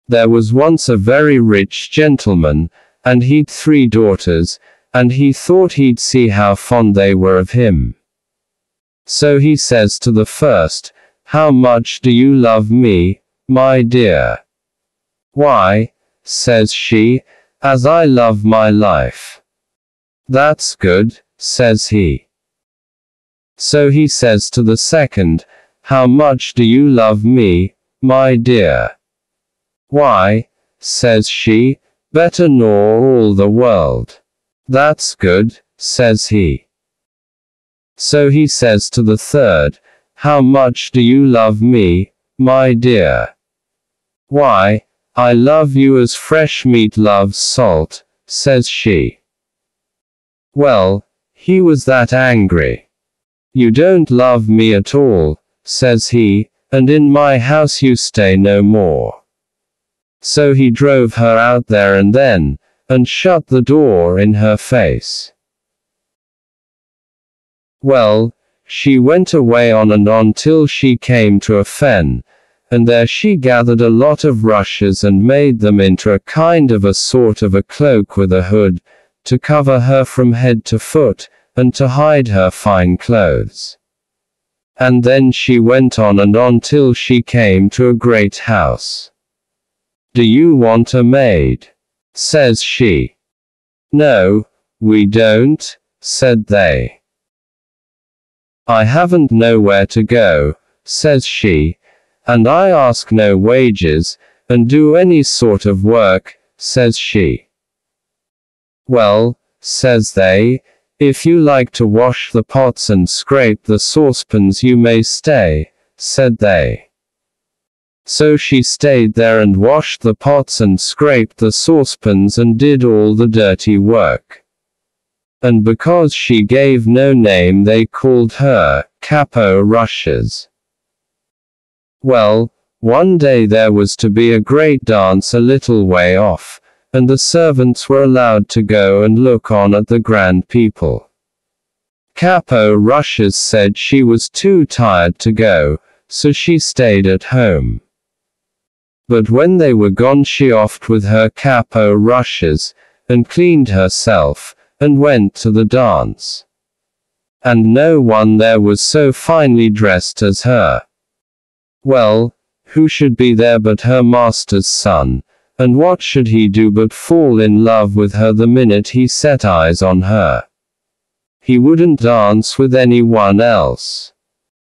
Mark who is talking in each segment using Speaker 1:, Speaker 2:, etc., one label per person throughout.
Speaker 1: There was once a very rich gentleman, and he'd 3 daughters, and he thought he'd see how fond they were of him. So he says to the first, "How much do you love me, my dear?" "Why," says she, "as I love my life." "That's good," says he. So he says to the second, "How much do you love me, my dear?" "Why," says she, "better nor all the world." "That's good," says he. So he says to the third, "How much do you love me, my dear?" "Why, I love you as fresh meat loves salt," says she. Well, he was that angry. "You don't love me at all," says he, "and in my house you stay no more." So he drove her out there and then, and shut the door in her face. Well, she went away on and on till she came to a fen, and there she gathered a lot of rushes and made them into a kind of a sort of a cloak with a hood, to cover her from head to foot, and to hide her fine clothes. And then she went on and on till she came to a great house. "Do you want a maid?" says she. "No, we don't," said they. "I haven't nowhere to go," says she, "and I ask no wages, and do any sort of work," says she. "Well," says they, "if you like to wash the pots and scrape the saucepans you may stay," said they. So she stayed there and washed the pots and scraped the saucepans and did all the dirty work. And because she gave no name they called her Capo Rushes. Well, one day there was to be a great dance a little way off, and the servants were allowed to go and look on at the grand people. Capo Rushes said she was too tired to go, so she stayed at home. But when they were gone she offed with her Capo Rushes, and cleaned herself, and went to the dance. And no one there was so finely dressed as her. Well, who should be there but her master's son, and what should he do but fall in love with her the minute he set eyes on her? He wouldn't dance with anyone else.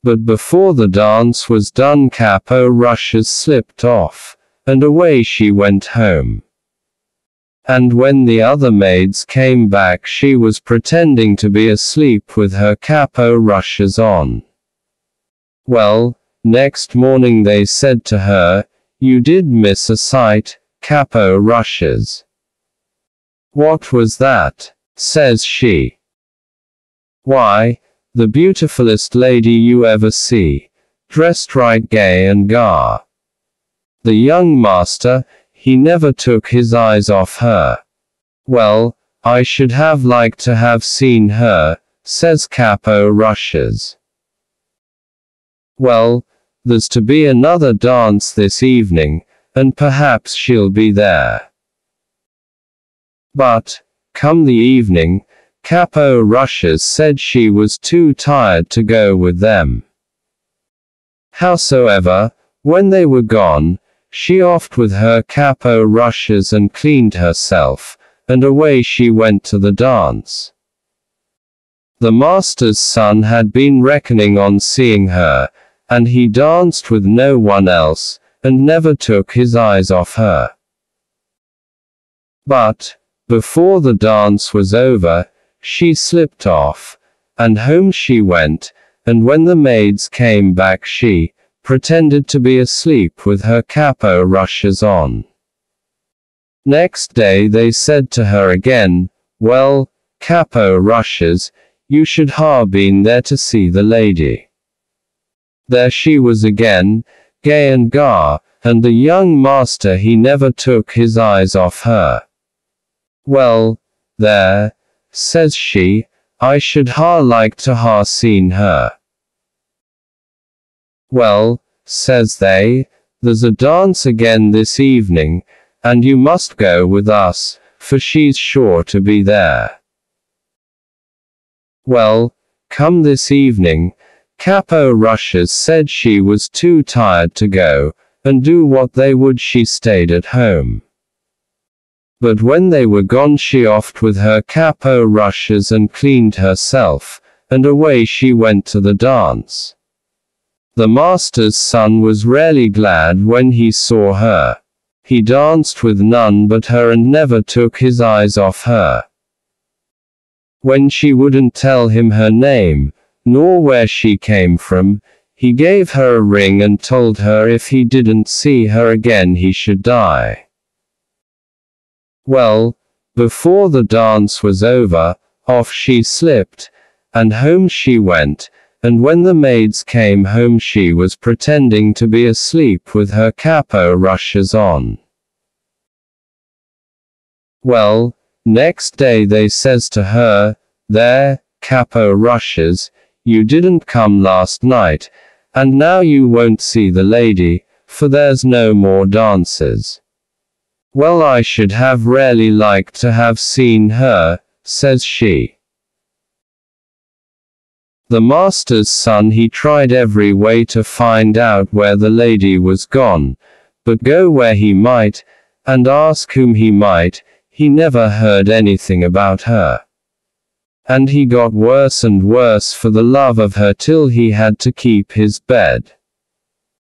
Speaker 1: But before the dance was done Capo Rushes slipped off, and away she went home. And when the other maids came back she was pretending to be asleep with her Capo Rushes on. Well, next morning they said to her, "You did miss a sight, Capo Rushes." "What was that?" says she. "Why, the beautifulest lady you ever see, dressed right gay and gar. The young master, he never took his eyes off her." "Well, I should have liked to have seen her," says Capo Rushes. "Well, there's to be another dance this evening, and perhaps she'll be there." But, come the evening, Capo Rushes said she was too tired to go with them. Howsoever, when they were gone, she offed with her Capo Rushes and cleaned herself, and away she went to the dance. The master's son had been reckoning on seeing her, and he danced with no one else, and never took his eyes off her. But, before the dance was over, she slipped off, and home she went, and when the maids came back she pretended to be asleep with her Capo Rushes on. Next day they said to her again, "Well, Capo Rushes, you should ha' been there to see the lady." There she was again, gay and gar, and the young master he never took his eyes off her. "Well, there," says she, "I should ha' liked to ha' seen her." "Well," says they, there's a dance again this evening, and you must go with us, for she's sure to be there. Well, come this evening. Capo Rushes said she was too tired to go, and do what they would, she stayed at home. But when they were gone she offed with her Capo Rushes and cleaned herself, and away she went to the dance. The master's son was rarely glad when he saw her. He danced with none but her and never took his eyes off her. When she wouldn't tell him her name, nor where she came from, he gave her a ring and told her if he didn't see her again he should die. Well, before the dance was over, off she slipped, and home she went, and when the maids came home she was pretending to be asleep with her Capo Rushes on. Well, next day they says to her, "There, Capo Rushes, you didn't come last night, and now you won't see the lady, for there's no more dances." "Well, I should have really liked to have seen her," says she. The master's son he tried every way to find out where the lady was gone, but go where he might, and ask whom he might, he never heard anything about her. And he got worse and worse for the love of her till he had to keep his bed.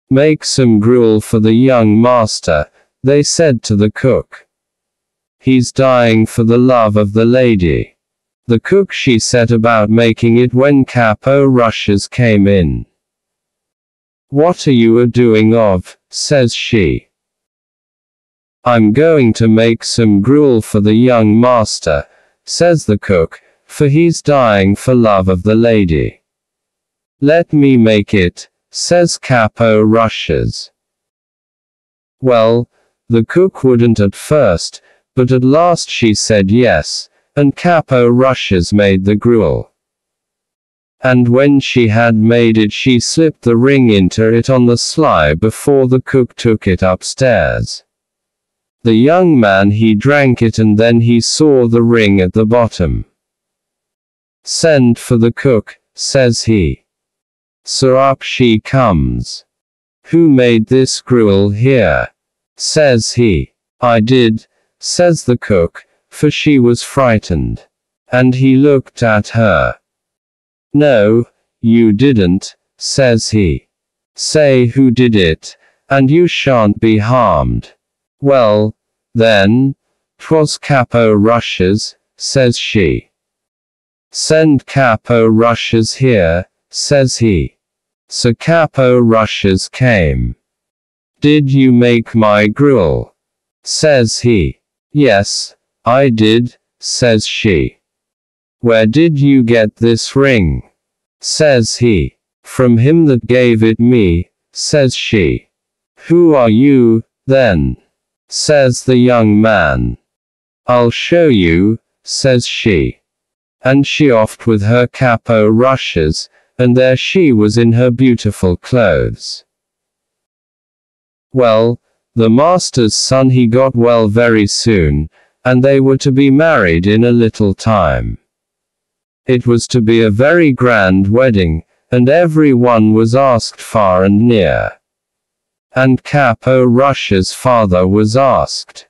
Speaker 1: "Make some gruel for the young master," they said to the cook. "He's dying for the love of the lady." The cook she set about making it when Capo Rushes came in. "What are you a-doing of?" says she. "I'm going to make some gruel for the young master," says the cook, "for he's dying for love of the lady." "Let me make it," says Capo Rushes. Well, the cook wouldn't at first, but at last she said yes, and Capo Rushes made the gruel. And when she had made it she slipped the ring into it on the sly before the cook took it upstairs. The young man he drank it and then he saw the ring at the bottom. "Send for the cook," says he. So up she comes. "Who made this gruel here?" says he. "I did," says the cook, for she was frightened. And he looked at her. "No, you didn't," says he. "Say who did it, and you shan't be harmed." "Well, then, 'twas Capo Rushes," says she. "Send Capo Rushes here," says he. So Capo Rushes came. "Did you make my gruel?" says he. "Yes, I did," says she. "Where did you get this ring?" says he. "From him that gave it me," says she. "Who are you, then?" says the young man. "I'll show you," says she. And she offed with her Capo Rushes, and there she was in her beautiful clothes. Well, the master's son he got well very soon, and they were to be married in a little time. It was to be a very grand wedding, and every one was asked far and near. And Capo Rushes' father was asked.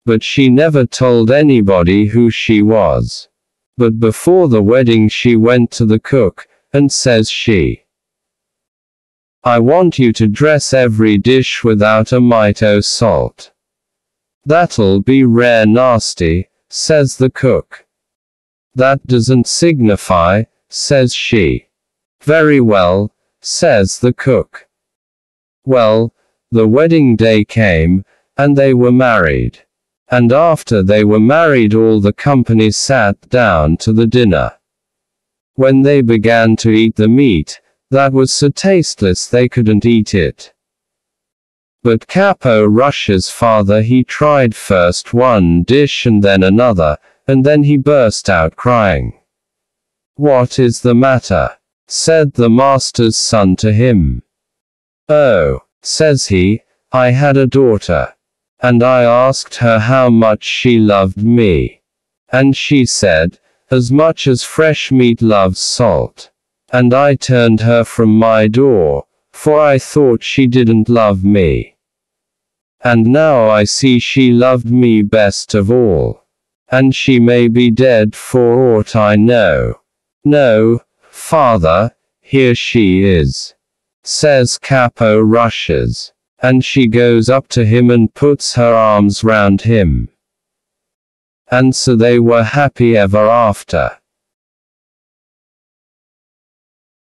Speaker 1: But she never told anybody who she was. But before the wedding she went to the cook, and says she, "I want you to dress every dish without a mite o' salt." "That'll be rare nasty," says the cook. "That doesn't signify," says she. "Very well," says the cook. Well, the wedding day came, and they were married. And after they were married all the company sat down to the dinner. When they began to eat the meat, that was so tasteless they couldn't eat it. But Capo Rushes' father he tried first one dish and then another, and then he burst out crying. "What is the matter?" said the master's son to him. "Oh," says he, I had a daughter. And I asked her how much she loved me. And she said, as much as fresh meat loves salt. And I turned her from my door, for I thought she didn't love me. And now I see she loved me best of all. And she may be dead for aught I know. No, father, here she is, says Capo Rushes. And she goes up to him and puts her arms round him. And so they were happy ever after.